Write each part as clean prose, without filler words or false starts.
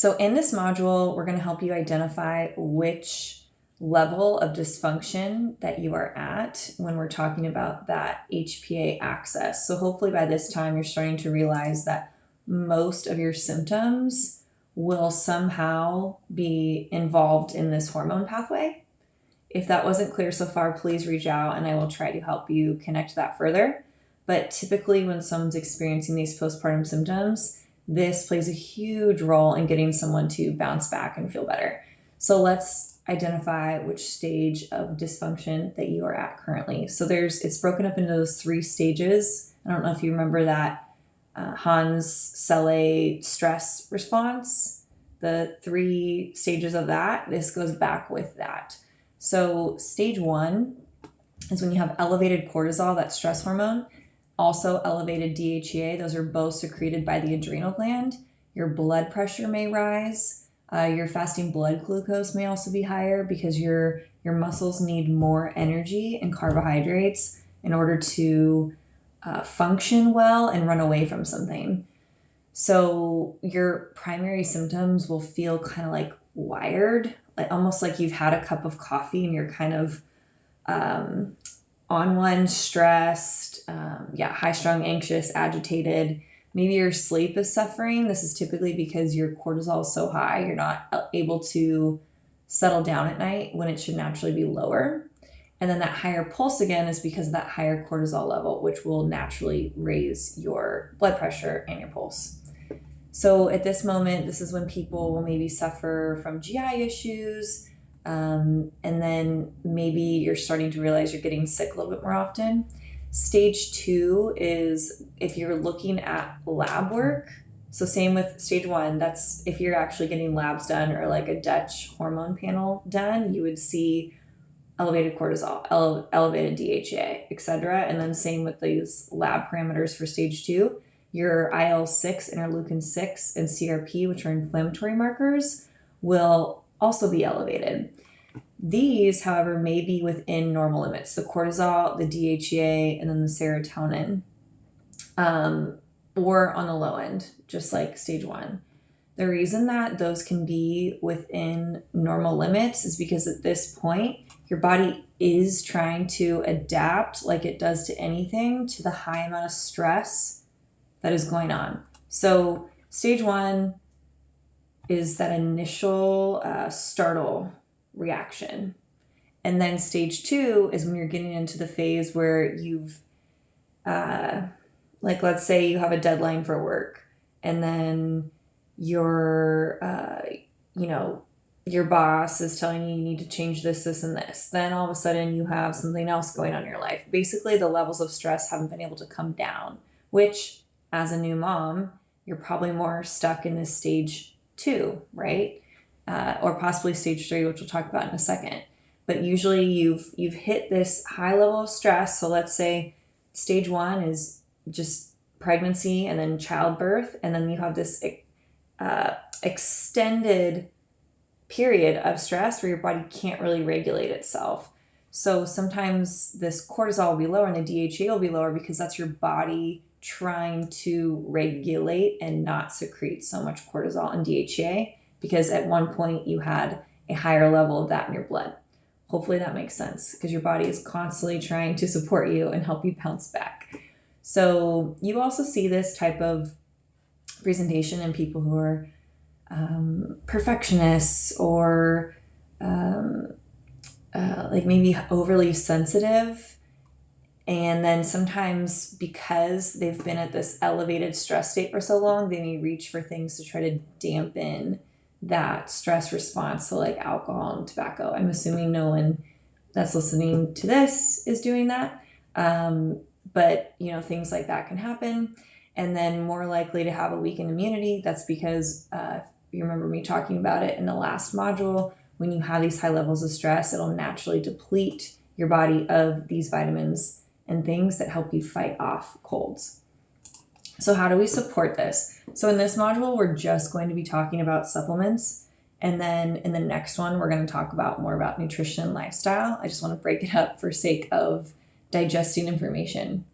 So in this module, we're going to help you identify which level of dysfunction that you are at when we're talking about that HPA axis. So hopefully by this time, you're starting to realize that most of your symptoms will somehow be involved in this hormone pathway. If that wasn't clear so far, please reach out and I will try to help you connect that further. But typically when someone's experiencing these postpartum symptoms, this plays a huge role in getting someone to bounce back and feel better. So let's identify which stage of dysfunction that you are at currently. So it's broken up into those 3 stages. I don't know if you remember that Hans-Selye stress response, the 3 stages of that. This goes back with that. So stage 1 is when you have elevated cortisol, that stress hormone, also elevated DHEA. Those are both secreted by the adrenal gland. Your blood pressure may rise. Your fasting blood glucose may also be higher because your muscles need more energy and carbohydrates in order to function well and run away from something. So your primary symptoms will feel kind of like wired, like almost like you've had a cup of coffee and you're kind of on one, stressed, high strung, anxious, agitated. Maybe your sleep is suffering. This is typically because your cortisol is so high, you're not able to settle down at night when it should naturally be lower. And then that higher pulse again is because of that higher cortisol level, which will naturally raise your blood pressure and your pulse. So at this moment, this is when people will maybe suffer from GI issues. And then maybe you're starting to realize you're getting sick a little bit more often. Stage 2 is if you're looking at lab work. So same with stage 1, that's if you're actually getting labs done or like a Dutch hormone panel done, you would see elevated cortisol, elevated DHEA, etc. And then same with these lab parameters for stage 2, your IL-6, interleukin 6, and CRP, which are inflammatory markers, will also be elevated. These, however, may be within normal limits, the cortisol, the DHEA, and then the serotonin, or on the low end, just like stage 1. The reason that those can be within normal limits is because at this point, your body is trying to adapt like it does to anything to the high amount of stress that is going on. So stage 1 is that initial startle reaction. And then stage 2 is when you're getting into the phase where you've, let's say you have a deadline for work and then your boss is telling you need to change this, this, and this. Then all of a sudden you have something else going on in your life. Basically, the levels of stress haven't been able to come down, which as a new mom, you're probably more stuck in this stage 2, right? Or possibly stage 3, which we'll talk about in a second. But usually you've hit this high level of stress. So let's say stage 1 is just pregnancy and then childbirth. And then you have this extended period of stress where your body can't really regulate itself. So sometimes this cortisol will be lower and the DHEA will be lower because that's your body trying to regulate and not secrete so much cortisol and DHEA because at one point you had a higher level of that in your blood. Hopefully that makes sense because your body is constantly trying to support you and help you bounce back. So you also see this type of presentation in people who are perfectionists or maybe overly sensitive. And then sometimes because they've been at this elevated stress state for so long, they may reach for things to try to dampen that stress response. So like alcohol and tobacco. I'm assuming no one that's listening to this is doing that. But things like that can happen. And then more likely to have a weakened immunity. That's because you remember me talking about it in the last module. When you have these high levels of stress, it'll naturally deplete your body of these vitamins and things that help you fight off colds. So how do we support this? So in this module, we're just going to be talking about supplements. And then in the next one, we're going to talk more about nutrition and lifestyle. I just want to break it up for sake of digesting information.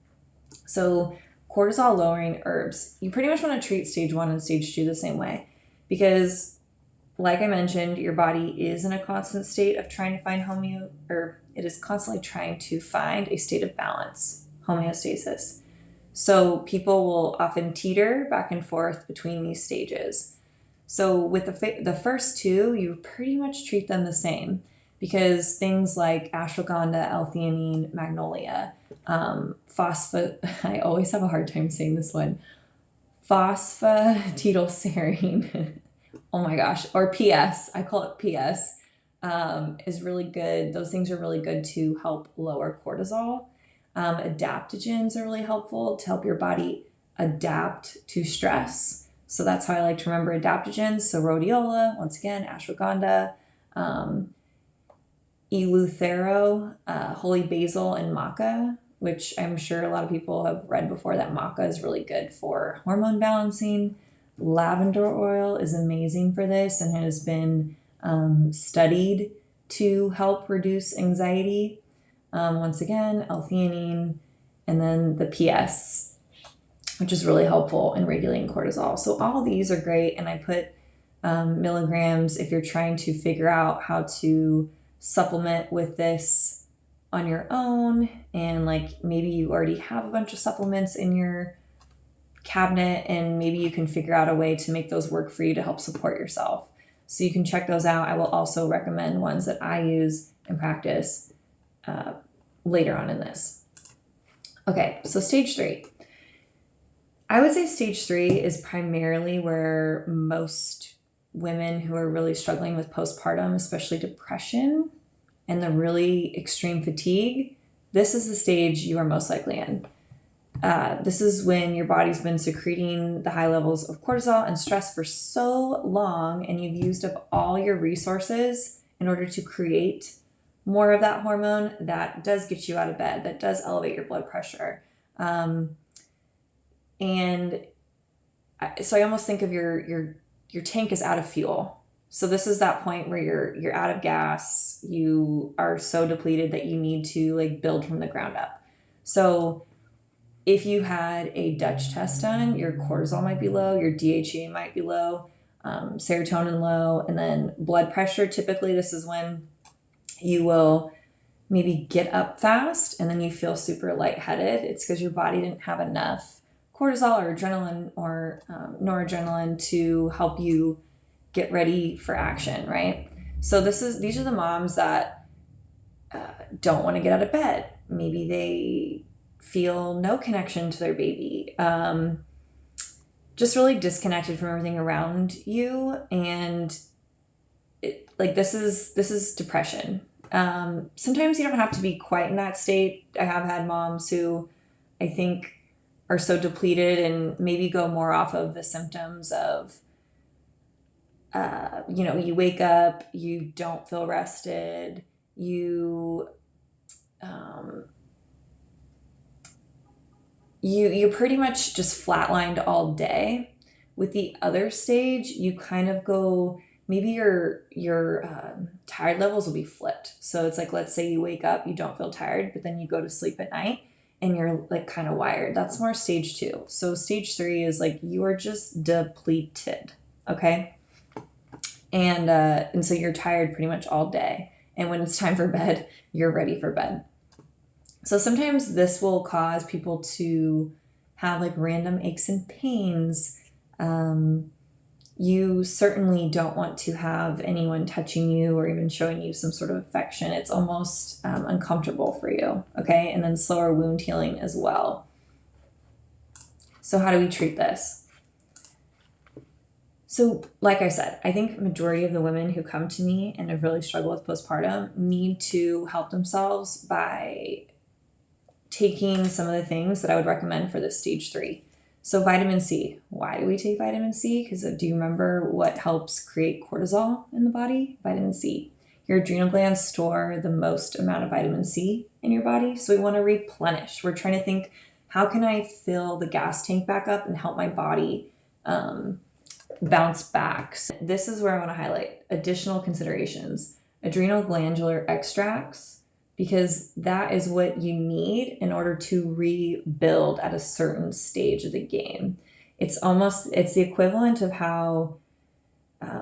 So cortisol lowering herbs, you pretty much want to treat stage 1 and stage 2 the same way because like I mentioned, your body is in a constant state of trying to find or it is constantly trying to find a state of balance, homeostasis. So people will often teeter back and forth between these stages. So with the first two, you pretty much treat them the same because things like ashwagandha, L-theanine, magnolia, I always have a hard time saying this one, phosphatidylserine. Oh my gosh, or PS, I call it PS, is really good. Those things are really good to help lower cortisol. Adaptogens are really helpful to help your body adapt to stress. So that's how I like to remember adaptogens. So rhodiola, once again, ashwagandha, eleuthero, holy basil, and maca, which I'm sure a lot of people have read before that maca is really good for hormone balancing. Lavender oil is amazing for this and has been studied to help reduce anxiety. Once again, L-theanine, and then the PS, which is really helpful in regulating cortisol. So all these are great, and I put milligrams if you're trying to figure out how to supplement with this on your own, and like maybe you already have a bunch of supplements in your cabinet and maybe you can figure out a way to make those work for you to help support yourself. So you can check those out. I will also recommend ones that I use and practice later on in this. Okay, so stage 3. I would say stage 3 is primarily where most women who are really struggling with postpartum, especially depression and the really extreme fatigue, this is the stage you are most likely in. This is when your body's been secreting the high levels of cortisol and stress for so long, and you've used up all your resources in order to create more of that hormone that does get you out of bed, that does elevate your blood pressure. And so I almost think of your tank is out of fuel. So this is that point where you're out of gas. You are so depleted that you need to like build from the ground up. So if you had a Dutch test done, your cortisol might be low, your DHEA might be low, serotonin low, and then blood pressure. Typically, this is when you will maybe get up fast and then you feel super lightheaded. It's because your body didn't have enough cortisol or adrenaline or noradrenaline to help you get ready for action, right? So these are the moms that don't want to get out of bed. Maybe they feel no connection to their baby, just really disconnected from everything around you, and this is depression. Sometimes you don't have to be quite in that state. I have had moms who I think are so depleted and maybe go more off of the symptoms of you wake up, you don't feel rested, you're pretty much just flatlined all day. With the other stage, you kind of go, maybe your tired levels will be flipped. So it's like, let's say you wake up, you don't feel tired, but then you go to sleep at night and you're like kind of wired. That's more stage 2. So stage 3 is like you are just depleted, okay? And so you're tired pretty much all day. And when it's time for bed, you're ready for bed. So sometimes this will cause people to have like random aches and pains. You certainly don't want to have anyone touching you or even showing you some sort of affection. It's almost uncomfortable for you, okay? And then slower wound healing as well. So how do we treat this? So like I said, I think majority of the women who come to me and have really struggled with postpartum need to help themselves by taking some of the things that I would recommend for this stage 3. So vitamin C. Why do we take vitamin C? Because do you remember what helps create cortisol in the body? Vitamin C. Your adrenal glands store the most amount of vitamin C in your body. So we want to replenish. We're trying to think, how can I fill the gas tank back up and help my body bounce back? So this is where I want to highlight additional considerations. Adrenal glandular extracts, because that is what you need in order to rebuild at a certain stage of the game. It's the equivalent of how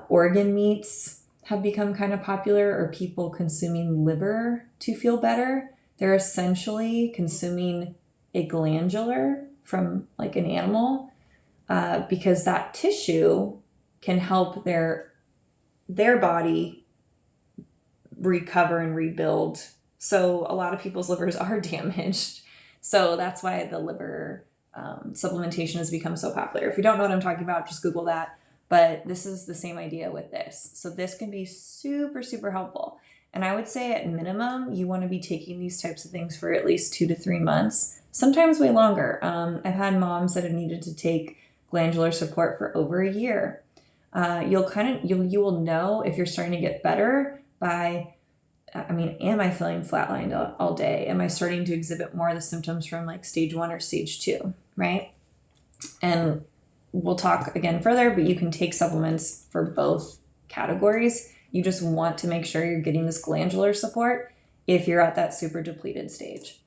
Organ meats have become kind of popular, or people consuming liver to feel better. They're essentially consuming a glandular from like an animal, because that tissue can help their body recover and rebuild. So a lot of people's livers are damaged. So that's why the liver supplementation has become so popular. If you don't know what I'm talking about, just Google that. But this is the same idea with this. So this can be super, super helpful. And I would say at minimum, you want to be taking these types of things for at least 2 to 3 months, sometimes way longer. I've had moms that have needed to take glandular support for over a year. You will know if you're starting to get better by, am I feeling flatlined all day? Am I starting to exhibit more of the symptoms from like stage 1 or stage 2, right? And we'll talk again further, but you can take supplements for both categories. You just want to make sure you're getting this glandular support if you're at that super depleted stage.